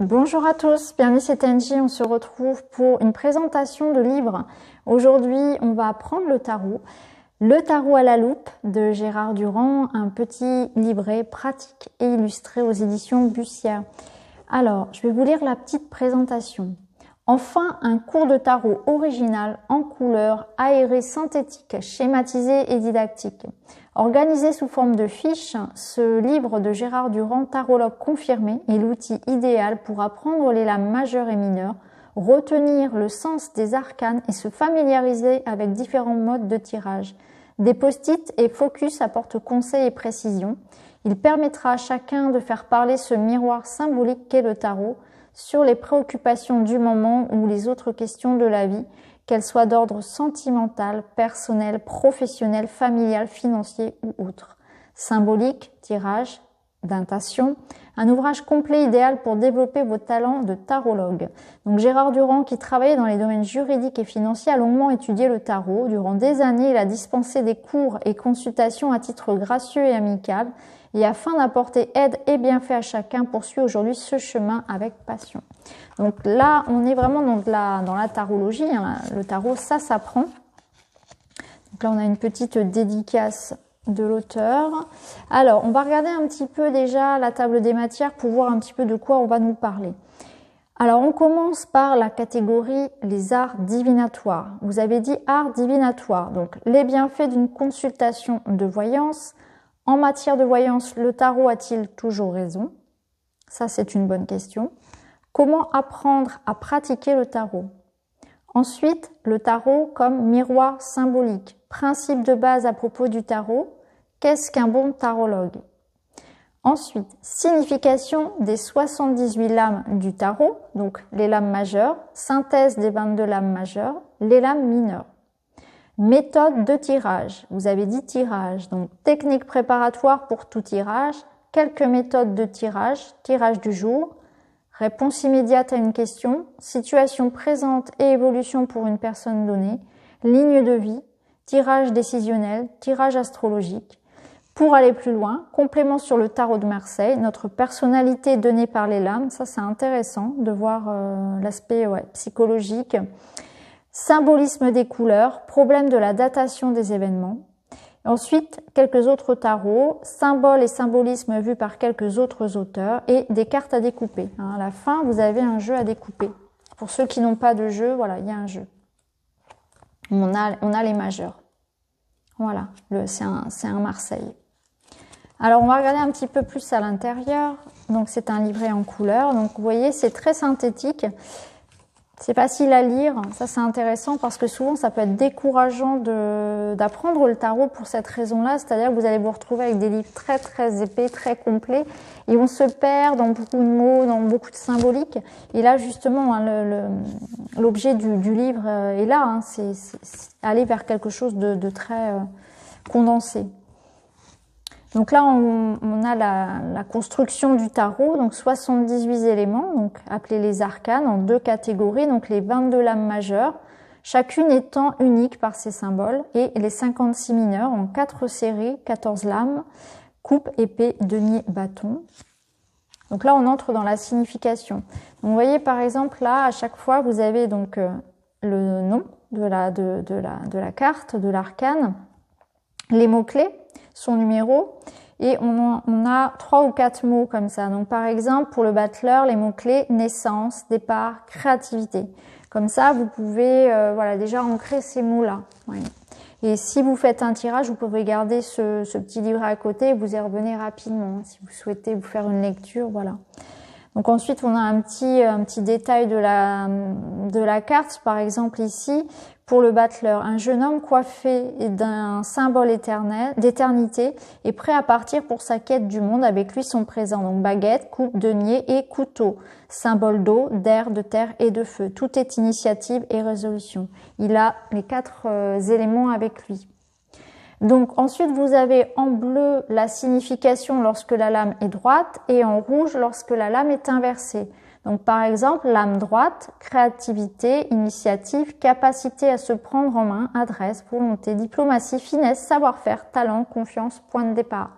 Bonjour à tous, bienvenue c'est Tenji, on se retrouve pour une présentation de livre. Aujourd'hui, on va apprendre le tarot. Le tarot à la loupe de Gérard Durand, un petit livret pratique et illustré aux éditions Bussière. Alors, je vais vous lire la petite présentation. Enfin, un cours de tarot original, en couleur, aéré, synthétique, schématisé et didactique. Organisé sous forme de fiches, ce livre de Gérard Durand, tarologue confirmé, est l'outil idéal pour apprendre les lames majeures et mineures, retenir le sens des arcanes et se familiariser avec différents modes de tirage. Des post-it et focus apportent conseils et précisions. Il permettra à chacun de faire parler ce miroir symbolique qu'est le tarot sur les préoccupations du moment ou les autres questions de la vie, qu'elles soient d'ordre sentimental, personnel, professionnel, familial, financier ou autre. Symbolique, tirage, d'intention, un ouvrage complet idéal pour développer vos talents de tarologue. Donc Gérard Durand, qui travaillait dans les domaines juridiques et financiers, a longuement étudié le tarot. Durant des années, il a dispensé des cours et consultations à titre gracieux et amical. Et afin d'apporter aide et bienfait à chacun, poursuit aujourd'hui ce chemin avec passion. Donc là, on est vraiment dans la tarologie. Le tarot, ça s'apprend. Donc là, on a une petite dédicace de l'auteur. Alors, on va regarder un petit peu déjà la table des matières pour voir un petit peu de quoi on va nous parler. Alors, on commence par la catégorie les arts divinatoires. Vous avez dit arts divinatoires. Donc, les bienfaits d'une consultation de voyance. En matière de voyance, le tarot a-t-il toujours raison? Ça, c'est une bonne question. Comment apprendre à pratiquer le tarot? Ensuite, le tarot comme miroir symbolique. Principe de base à propos du tarot. Qu'est-ce qu'un bon tarologue? Ensuite, signification des 78 lames du tarot, donc les lames majeures, synthèse des 22 lames majeures, les lames mineures. Méthode de tirage. Vous avez dit tirage, donc technique préparatoire pour tout tirage, quelques méthodes de tirage, tirage du jour, réponse immédiate à une question, situation présente et évolution pour une personne donnée, ligne de vie, tirage décisionnel, tirage astrologique. Pour aller plus loin, complément sur le tarot de Marseille, notre personnalité donnée par les lames, ça c'est intéressant de voir l'aspect psychologique. Symbolisme des couleurs, problème de la datation des événements. Ensuite, quelques autres tarots, symboles et symbolismes vus par quelques autres auteurs et des cartes à découper. À la fin, vous avez un jeu à découper. Pour ceux qui n'ont pas de jeu, voilà, il y a un jeu. On a les majeurs. Voilà, c'est un Marseille. Alors, on va regarder un petit peu plus à l'intérieur. Donc, c'est un livret en couleur. Donc, vous voyez, c'est très synthétique. C'est facile à lire, ça c'est intéressant parce que souvent ça peut être décourageant d'apprendre le tarot pour cette raison-là, c'est-à-dire que vous allez vous retrouver avec des livres très très épais, très complets, et on se perd dans beaucoup de mots, dans beaucoup de symboliques. Et là justement, l'objet du livre est là, c'est aller vers quelque chose de très condensé. Donc là, on a la construction du tarot, donc 78 éléments, donc appelés les arcanes, en deux catégories, donc les 22 lames majeures, chacune étant unique par ses symboles, et les 56 mineures en 4 séries, 14 lames, coupe, épée, denier, bâton. Donc là, on entre dans la signification. Donc vous voyez par exemple là, à chaque fois, vous avez donc le nom de la carte, de l'arcane, les mots-clés, son numéro, et on a 3 ou 4 mots comme ça. Donc par exemple, pour le battleur, les mots-clés naissance, départ, créativité. Comme ça, vous pouvez déjà ancrer ces mots-là. Ouais. Et si vous faites un tirage, vous pouvez garder ce petit livret à côté et vous y revenez rapidement. Si vous souhaitez vous faire une lecture, voilà. Donc ensuite, on a un petit détail de la carte. Par exemple ici, pour le battleur, un jeune homme coiffé d'un symbole éternel, d'éternité, est prêt à partir pour sa quête du monde, avec lui son présent. Donc baguette, coupe, denier et couteau. Symbole d'eau, d'air, de terre et de feu. Tout est initiative et résolution. Il a les 4 éléments avec lui. Donc ensuite, vous avez en bleu la signification lorsque la lame est droite et en rouge lorsque la lame est inversée. Donc par exemple, lame droite, créativité, initiative, capacité à se prendre en main, adresse, volonté, diplomatie, finesse, savoir-faire, talent, confiance, point de départ.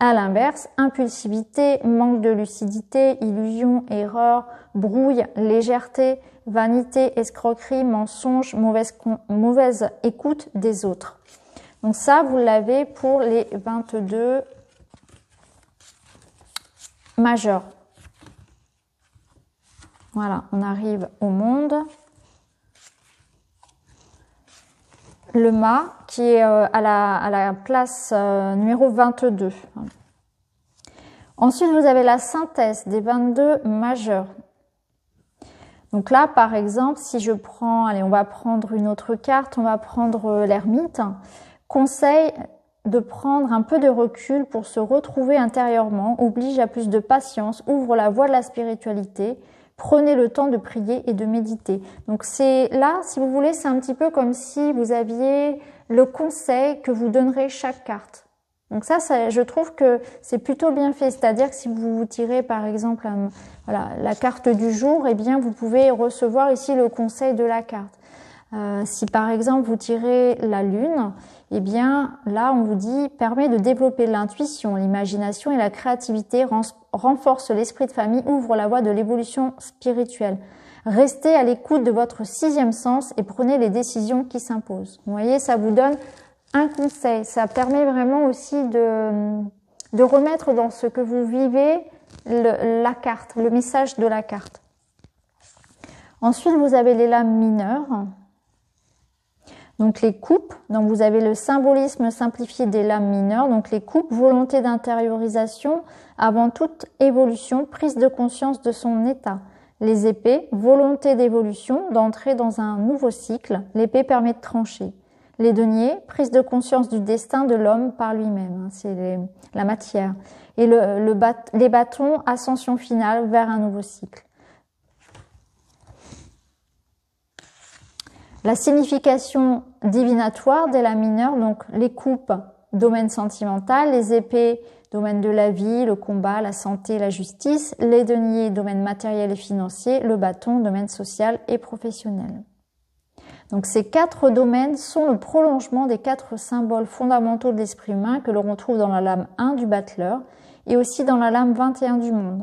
À l'inverse, impulsivité, manque de lucidité, illusion, erreur, brouille, légèreté, vanité, escroquerie, mensonge, mauvaise écoute des autres. Donc ça, vous l'avez pour les 22 majeurs. Voilà, on arrive au monde. Le mât qui est à la place numéro 22. Ensuite, vous avez la synthèse des 22 majeurs. Donc là, par exemple, si je prends, allez, on va prendre une autre carte, on va prendre l'ermite. Conseil de prendre un peu de recul pour se retrouver intérieurement, oblige à plus de patience, ouvre la voie de la spiritualité. Prenez le temps de prier et de méditer. Donc c'est là, si vous voulez, c'est un petit peu comme si vous aviez le conseil que vous donnerez chaque carte. Donc ça je trouve que c'est plutôt bien fait. C'est-à-dire que si vous tirez par exemple voilà, la carte du jour, eh bien vous pouvez recevoir ici le conseil de la carte. Si par exemple vous tirez la lune, eh bien là on vous dit permet de développer l'intuition, l'imagination et la créativité, renforce l'esprit de famille, ouvre la voie de l'évolution spirituelle. Restez à l'écoute de votre sixième sens et prenez les décisions qui s'imposent. Vous voyez, ça vous donne un conseil. Ça permet vraiment aussi de remettre dans ce que vous vivez la carte, le message de la carte. Ensuite, vous avez les lames mineures. Donc les coupes, donc vous avez le symbolisme simplifié des lames mineures, donc les coupes, volonté d'intériorisation avant toute évolution, prise de conscience de son état. Les épées, volonté d'évolution, d'entrer dans un nouveau cycle, l'épée permet de trancher. Les deniers, prise de conscience du destin de l'homme par lui-même, c'est la matière. Et les bâtons, ascension finale vers un nouveau cycle. La signification divinatoire des lames mineures, donc les coupes, domaine sentimental, les épées, domaine de la vie, le combat, la santé, la justice, les deniers, domaine matériel et financier, le bâton, domaine social et professionnel. Donc ces 4 domaines sont le prolongement des 4 symboles fondamentaux de l'esprit humain que l'on retrouve dans la lame 1 du battleur et aussi dans la lame 21 du monde,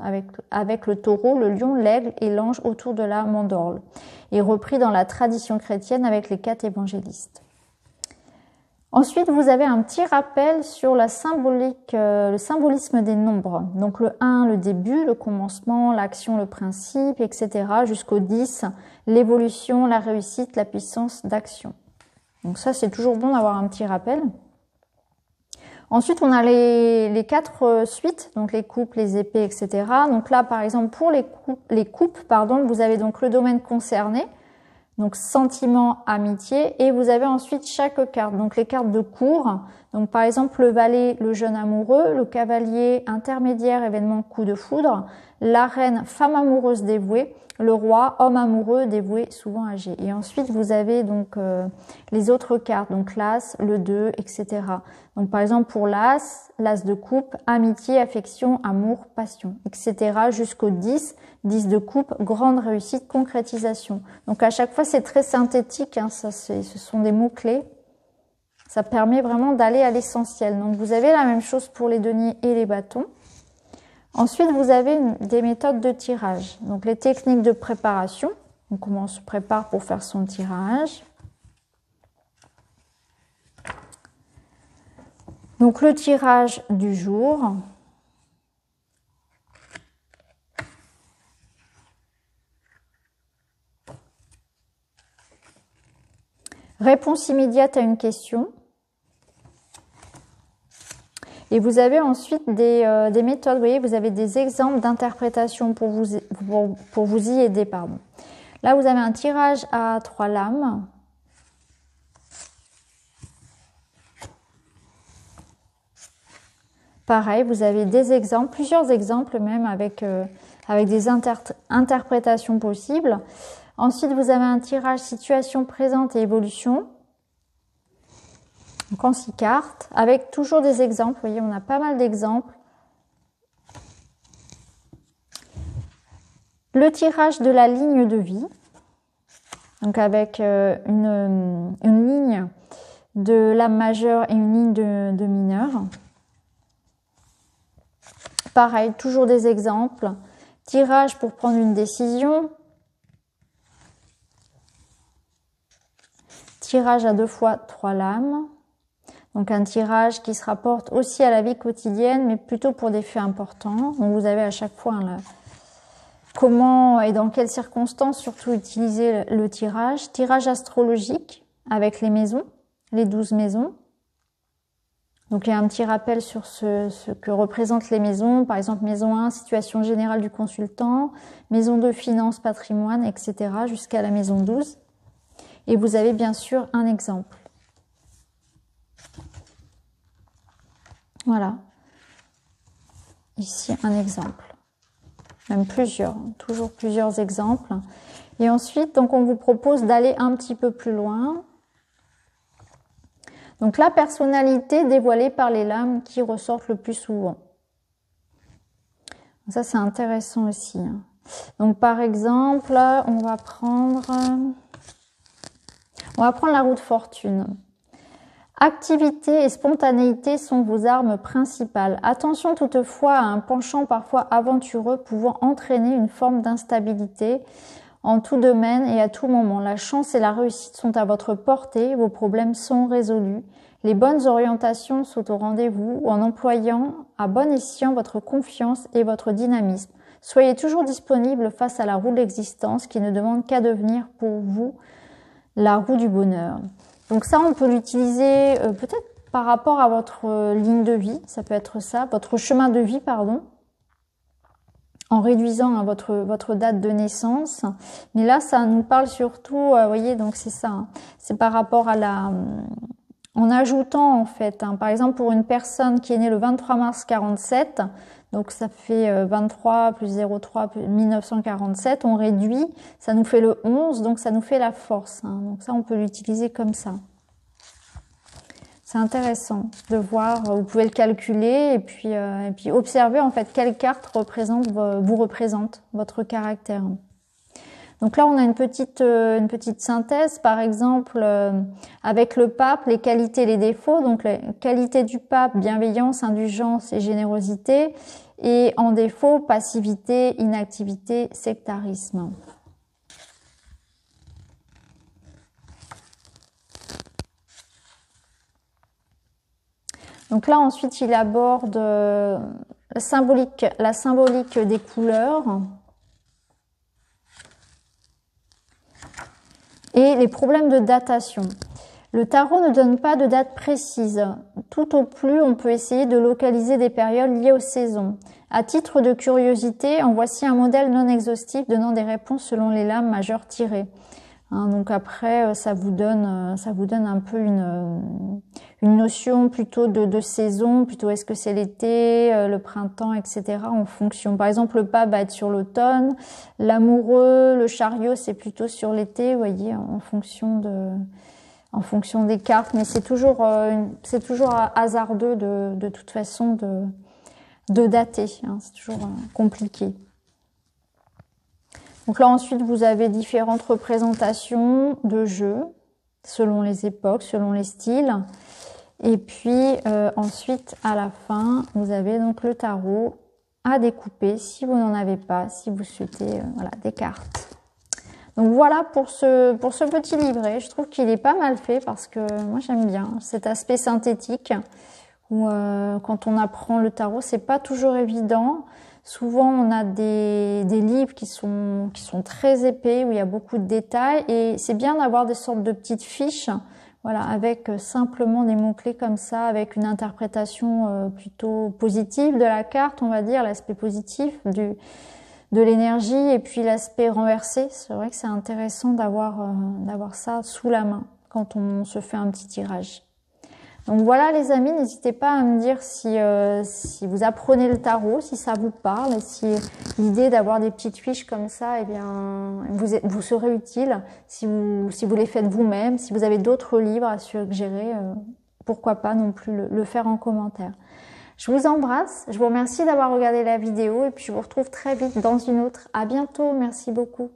avec le taureau, le lion, l'aigle et l'ange autour de la mandorle, et repris dans la tradition chrétienne avec les 4 évangélistes. Ensuite, vous avez un petit rappel sur la symbolique, le symbolisme des nombres. Donc le 1, le début, le commencement, l'action, le principe, etc. jusqu'au 10, l'évolution, la réussite, la puissance d'action. Donc ça, c'est toujours bon d'avoir un petit rappel. Ensuite, on a les 4 suites, donc les coupes, les épées, etc. Donc là, par exemple, pour les coupes, vous avez donc le domaine concerné, donc sentiment, amitié, et vous avez ensuite chaque carte, donc les cartes de cours, donc par exemple le valet, le jeune amoureux, le cavalier, intermédiaire, événement, coup de foudre, la reine, femme amoureuse dévouée, le roi, homme amoureux dévoué, souvent âgé. Et ensuite vous avez donc les autres cartes, donc l'as, le 2, etc. Donc par exemple pour l'as, l'as de coupe, amitié, affection, amour, passion, etc. jusqu'au 10, 10 de coupe, grande réussite, concrétisation. Donc à chaque fois c'est très synthétique, hein, ce sont des mots-clés. Ça permet vraiment d'aller à l'essentiel. Donc vous avez la même chose pour les deniers et les bâtons. Ensuite, vous avez des méthodes de tirage. Donc les techniques de préparation. Donc comment on se prépare pour faire son tirage. Donc le tirage du jour. Réponse immédiate à une question. Et vous avez ensuite des méthodes, vous voyez, vous avez des exemples d'interprétation pour vous y aider, pardon. Là, vous avez un tirage à 3 lames. Pareil, vous avez des exemples, plusieurs exemples même avec des interprétations possibles. Ensuite, vous avez un tirage situation présente et évolution. Donc en 6 cartes, avec toujours des exemples. Vous voyez, on a pas mal d'exemples. Le tirage de la ligne de vie. Donc avec une ligne de lame majeure et une ligne de mineur. pareil, toujours des exemples. Tirage pour prendre une décision. Tirage à 2 fois 3 lames. Donc un tirage qui se rapporte aussi à la vie quotidienne, mais plutôt pour des faits importants. Donc vous avez à chaque fois comment et dans quelles circonstances surtout utiliser le tirage. Tirage astrologique avec les maisons, les 12 maisons. Donc il y a un petit rappel sur ce que représentent les maisons. Par exemple, maison 1, situation générale du consultant. Maison 2, finances, patrimoine, etc. jusqu'à la maison 12. Et vous avez bien sûr un exemple. Voilà. Ici, un exemple. Même plusieurs, toujours plusieurs exemples. Et ensuite, donc, on vous propose d'aller un petit peu plus loin. Donc, la personnalité dévoilée par les lames qui ressortent le plus souvent. Ça, c'est intéressant aussi. Donc, par exemple, on va prendre la roue de fortune. Activité et spontanéité sont vos armes principales. Attention toutefois à un penchant parfois aventureux pouvant entraîner une forme d'instabilité en tout domaine et à tout moment. La chance et la réussite sont à votre portée, vos problèmes sont résolus. Les bonnes orientations sont au rendez-vous en employant à bon escient votre confiance et votre dynamisme. Soyez toujours disponible face à la roue de l'existence qui ne demande qu'à devenir pour vous la roue du bonheur. Donc ça, on peut l'utiliser peut-être par rapport à votre ligne de vie, ça peut être ça, votre chemin de vie, pardon, en réduisant hein, votre date de naissance. Mais là, ça nous parle surtout, vous voyez, donc c'est ça, hein, c'est par rapport à en ajoutant en fait, hein, par exemple pour une personne qui est née le 23 mars 47, donc ça fait 23 plus 03 plus 1947, on réduit, ça nous fait le 11, donc ça nous fait la force. Hein, donc ça, on peut l'utiliser comme ça. C'est intéressant de voir, vous pouvez le calculer et puis observer en fait quelle carte vous représente votre caractère. Donc là, on a une petite synthèse, par exemple, avec le pape, les qualités et les défauts. Donc, les qualités du pape, bienveillance, indulgence et générosité. Et en défaut, passivité, inactivité, sectarisme. Donc là, ensuite, il aborde la symbolique des couleurs. Et les problèmes de datation. Le tarot ne donne pas de date précise. Tout au plus, on peut essayer de localiser des périodes liées aux saisons. À titre de curiosité, en voici un modèle non exhaustif donnant des réponses selon les lames majeures tirées. Hein, donc après, ça vous donne un peu une notion plutôt de saison, plutôt est-ce que c'est l'été, le printemps, etc. en fonction. Par exemple, le pape va être sur l'automne, l'amoureux, le chariot, c'est plutôt sur l'été, vous voyez, en fonction des cartes. Mais c'est toujours hasardeux de toute façon de dater. Hein, c'est toujours compliqué. Donc là, ensuite, vous avez différentes représentations de jeux, selon les époques, selon les styles. Et puis, ensuite, à la fin, vous avez donc le tarot à découper, si vous n'en avez pas, si vous souhaitez, voilà, des cartes. Donc voilà pour ce petit livret. Je trouve qu'il est pas mal fait parce que moi, j'aime bien cet aspect synthétique où quand on apprend le tarot, c'est pas toujours évident. Souvent, on a des livres qui sont très épais, où il y a beaucoup de détails. Et c'est bien d'avoir des sortes de petites fiches, voilà, avec simplement des mots-clés comme ça, avec une interprétation plutôt positive de la carte, on va dire, l'aspect positif de l'énergie, et puis l'aspect renversé. C'est vrai que c'est intéressant d'avoir ça sous la main quand on se fait un petit tirage. Donc voilà les amis, n'hésitez pas à me dire si vous apprenez le tarot, si ça vous parle, et si l'idée d'avoir des petites fiches comme ça, eh bien, vous serez utile si vous les faites vous-même, si vous avez d'autres livres à suggérer, pourquoi pas non plus le faire en commentaire. Je vous embrasse, je vous remercie d'avoir regardé la vidéo et puis je vous retrouve très vite dans une autre. À bientôt, merci beaucoup.